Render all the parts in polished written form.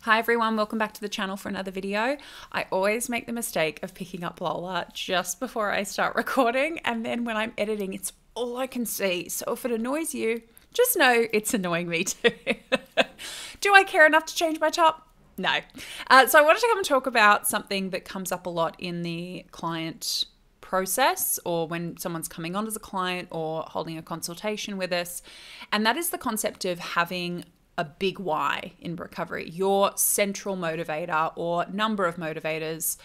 Hi everyone, welcome back to the channel for another video. I always make the mistake of picking up Lola just before I start recording, and then when I'm editing, it's all I can see. So if it annoys you, just know it's annoying me too. Do I care enough to change my top? No. So I wanted to come and talk about something that comes up a lot in the client process, or when someone's coming on as a client or holding a consultation with us, and that is the concept of having a big why in recovery, your central motivator or number of motivators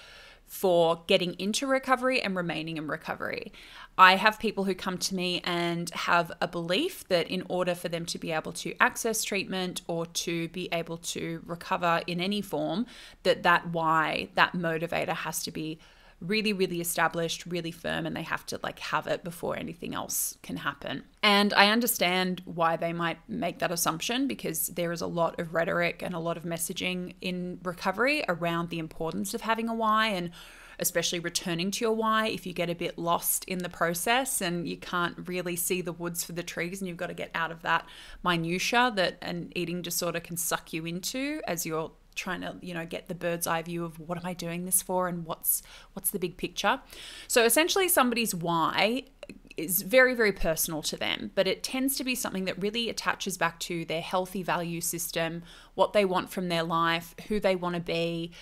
for getting into recovery and remaining in recovery. I have people who come to me and have a belief that in order for them to be able to access treatment or to be able to recover in any form, that why, that motivator has to be really, really established, really firm, and they have to have it before anything else can happen. And I understand why they might make that assumption, because there is a lot of rhetoric and a lot of messaging in recovery around the importance of having a why, and especially returning to your why if you get a bit lost in the process and you can't really see the woods for the trees, and you've got to get out of that minutia that an eating disorder can suck you into as you're trying to, get the bird's eye view of what am I doing this for and what's the big picture. So essentially somebody's why is very, very personal to them, but it tends to be something that really attaches back to their healthy value system, what they want from their life, who they want to be,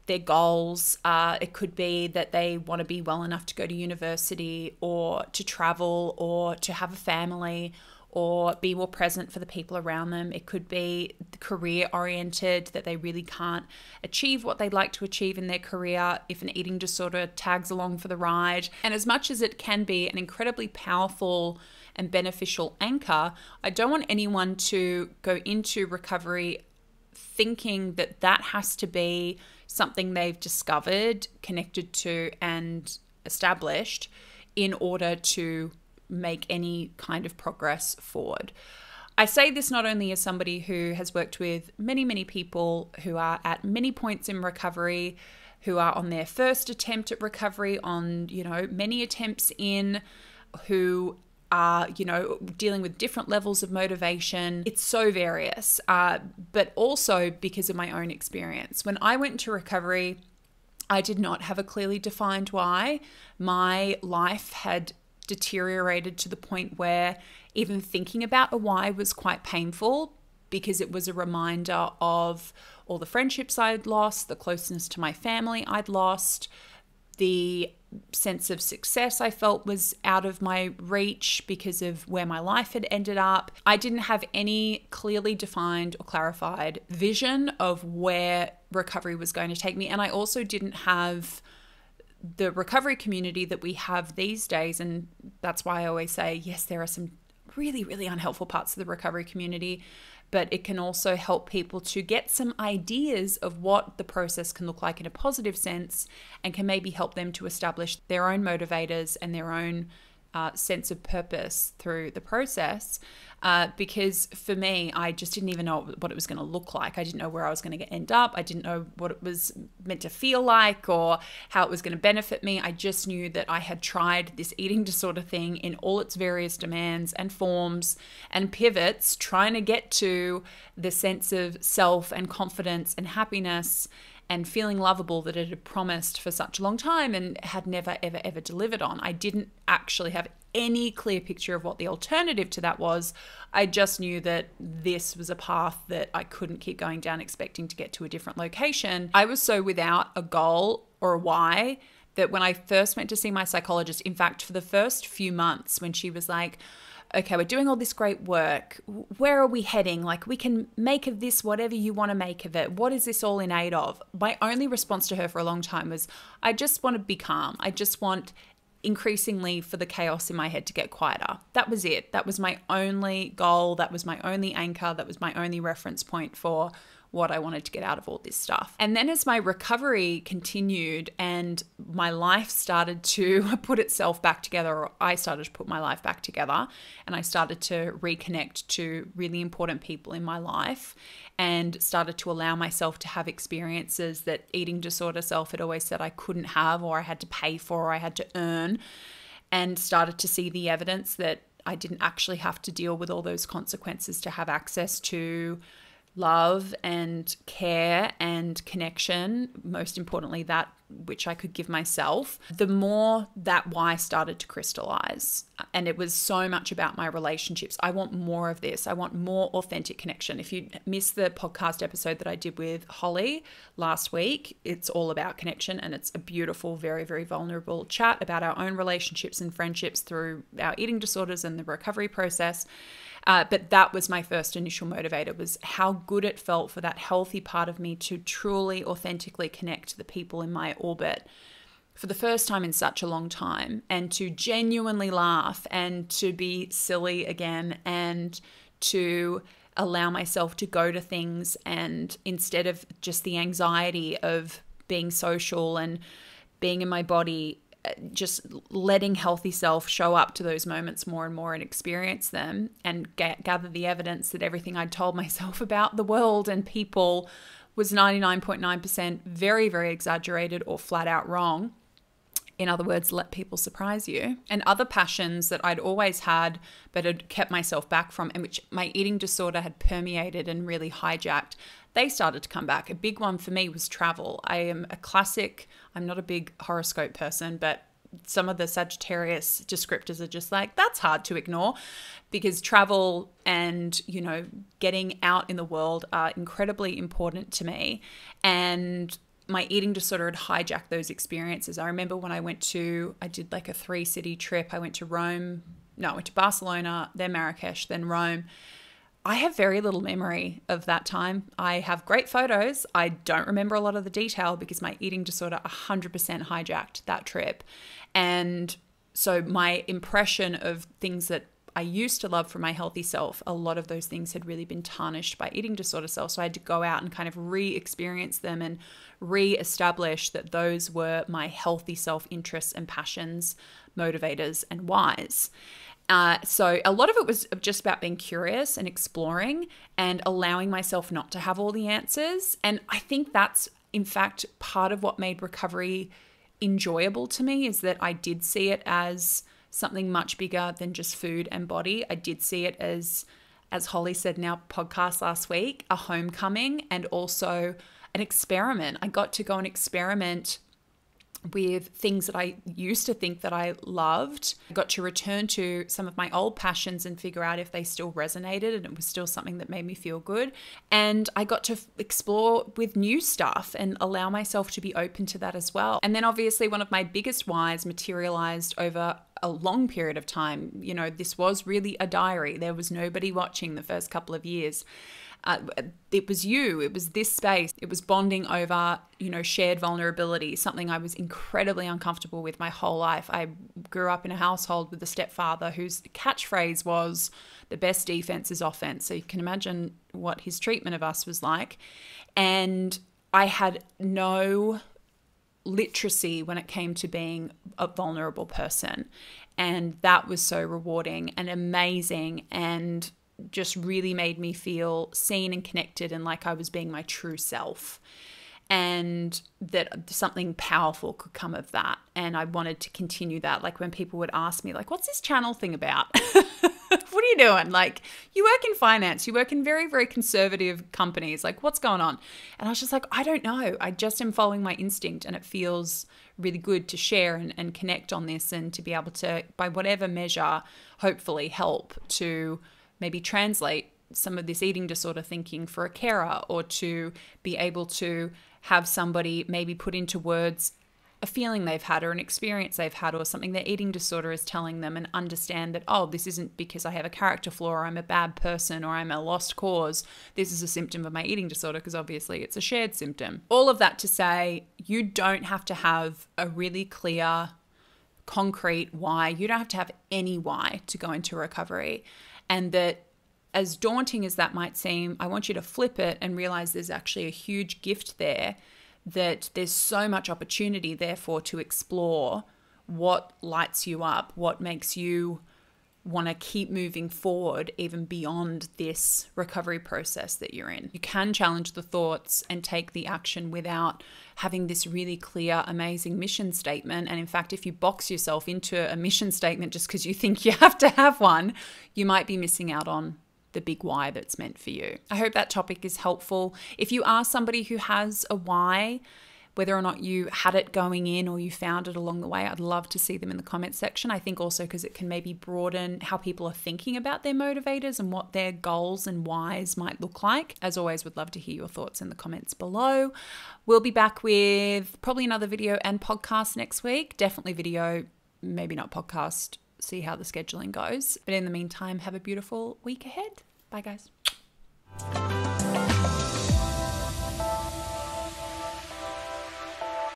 their goals. It could be that they want to be well enough to go to university or to travel or to have a family or be more present for the people around them. It could be career oriented, that they really can't achieve what they'd like to achieve in their career if an eating disorder tags along for the ride. And as much as it can be an incredibly powerful and beneficial anchor, I don't want anyone to go into recovery thinking that that has to be something they've discovered, connected to, and established in order to make any kind of progress forward. I say this not only as somebody who has worked with many, many people who are at many points in recovery, who are on their first attempt at recovery, on, many attempts in, who are, dealing with different levels of motivation. It's so various, but also because of my own experience. When I went into recovery, I did not have a clearly defined why. My life had deteriorated to the point where even thinking about a why was quite painful, because it was a reminder of all the friendships I'd lost, the closeness to my family I'd lost, the sense of success I felt was out of my reach because of where my life had ended up. I didn't have any clearly defined or clarified vision of where recovery was going to take me. And I also didn't have the recovery community that we have these days. And that's why I always say, yes, there are some really, really unhelpful parts of the recovery community, but it can also help people to get some ideas of what the process can look like in a positive sense, and can maybe help them to establish their own motivators and their own sense of purpose through the process. Because for me, I just didn't even know what it was going to look like. I didn't know where I was going to end up. I didn't know what it was meant to feel like or how it was going to benefit me. I just knew that I had tried this eating disorder thing in all its various demands and forms and pivots, trying to get to the sense of self and confidence and happiness and feeling lovable that it had promised for such a long time and had never, ever, ever delivered on. I didn't actually have any clear picture of what the alternative to that was. I just knew that this was a path that I couldn't keep going down expecting to get to a different location. I was so without a goal or a why that when I first went to see my psychologist, in fact, for the first few months, when she was like, okay, we're doing all this great work. Where are we heading? We can make of this whatever you want to make of it. What is this all in aid of? My only response to her for a long time was, I just want to be calm. I just want increasingly for the chaos in my head to get quieter. That was it. That was my only goal. That was my only anchor. That was my only reference point for what I wanted to get out of all this stuff. And then as my recovery continued and my life started to put itself back together, or I started to put my life back together, and I started to reconnect to really important people in my life and started to allow myself to have experiences that eating disorder self had always said I couldn't have, or I had to pay for, or I had to earn, and started to see the evidence that I didn't actually have to deal with all those consequences to have access to love and care and connection, most importantly, that which I could give myself, the more that why started to crystallize. And it was so much about my relationships. I want more of this. I want more authentic connection. If you missed the podcast episode that I did with Holly last week, it's all about connection, and it's a beautiful, very, very vulnerable chat about our own relationships and friendships through our eating disorders and the recovery process. But that was my first initial motivator, was how good it felt for that healthy part of me to truly, authentically connect to the people in my orbit for the first time in such a long time, and to genuinely laugh and to be silly again, and to allow myself to go to things, and instead of just the anxiety of being social and being in my body, just letting healthy self show up to those moments more and more and experience them, and gather the evidence that everything I'd told myself about the world and people was 99.9% very, very exaggerated or flat out wrong. In other words, let people surprise you. And other passions that I'd always had but had kept myself back from, and which my eating disorder had permeated and really hijacked, they started to come back. A big one for me was travel. I'm not a big horoscope person, but some of the Sagittarius descriptors are just like, that's hard to ignore, because travel and, getting out in the world are incredibly important to me. And my eating disorder had hijacked those experiences. I remember when I did like a 3-city trip. I went to Barcelona, then Marrakesh, then Rome. I have very little memory of that time. I have great photos. I don't remember a lot of the detail because my eating disorder 100% hijacked that trip. And so my impression of things that I used to love from my healthy self, a lot of those things had really been tarnished by eating disorder self. So I had to go out and kind of re-experience them and re-establish that those were my healthy self interests and passions, motivators, and whys. So a lot of it was just about being curious and exploring and allowing myself not to have all the answers. And I think that's, in fact, part of what made recovery enjoyable to me, is that I did see it as something much bigger than just food and body. I did see it as Holly said in our podcast last week, a homecoming and also an experiment. I got to go and experiment with things that I used to think that I loved. I got to return to some of my old passions and figure out if they still resonated and it was still something that made me feel good. And I got to explore with new stuff and allow myself to be open to that as well. And then obviously one of my biggest whys materialized over a long period of time. This was really a diary. There was nobody watching the first couple of years. It was it was this space, it was bonding over, shared vulnerability, something I was incredibly uncomfortable with my whole life. I grew up in a household with a stepfather whose catchphrase was, the best defense is offense. So you can imagine what his treatment of us was like. And I had no literacy when it came to being a vulnerable person. And that was so rewarding and amazing, and just really made me feel seen and connected and like I was being my true self, and that something powerful could come of that. And I wanted to continue that. Like when people would ask me, like, what's this channel thing about? What are you doing? Like, you work in finance, you work in very, very conservative companies. Like, what's going on? And I was just like, I don't know. I just am following my instinct, and it feels really good to share and connect on this, and to be able to, by whatever measure, hopefully help to maybe translate some of this eating disorder thinking for a carer, or to be able to have somebody maybe put into words a feeling they've had or an experience they've had or something their eating disorder is telling them, and understand that, oh, this isn't because I have a character flaw or I'm a bad person or I'm a lost cause. This is a symptom of my eating disorder, because obviously it's a shared symptom. All of that to say, you don't have to have a really clear, concrete why. You don't have to have any why to go into recovery. And that, as daunting as that might seem, I want you to flip it and realize there's actually a huge gift there, that there's so much opportunity, therefore, to explore what lights you up, what makes you want to keep moving forward even beyond this recovery process that you're in. You can challenge the thoughts and take the action without having this really clear, amazing mission statement. And in fact, if you box yourself into a mission statement just because you think you have to have one, you might be missing out on the big why that's meant for you. I hope that topic is helpful. If you are somebody who has a why, whether or not you had it going in or you found it along the way, I'd love to see them in the comments section. I think also because it can maybe broaden how people are thinking about their motivators and what their goals and whys might look like. As always, would love to hear your thoughts in the comments below. We'll be back with probably another video and podcast next week. Definitely video, maybe not podcast. See how the scheduling goes. But in the meantime, have a beautiful week ahead. Bye, guys.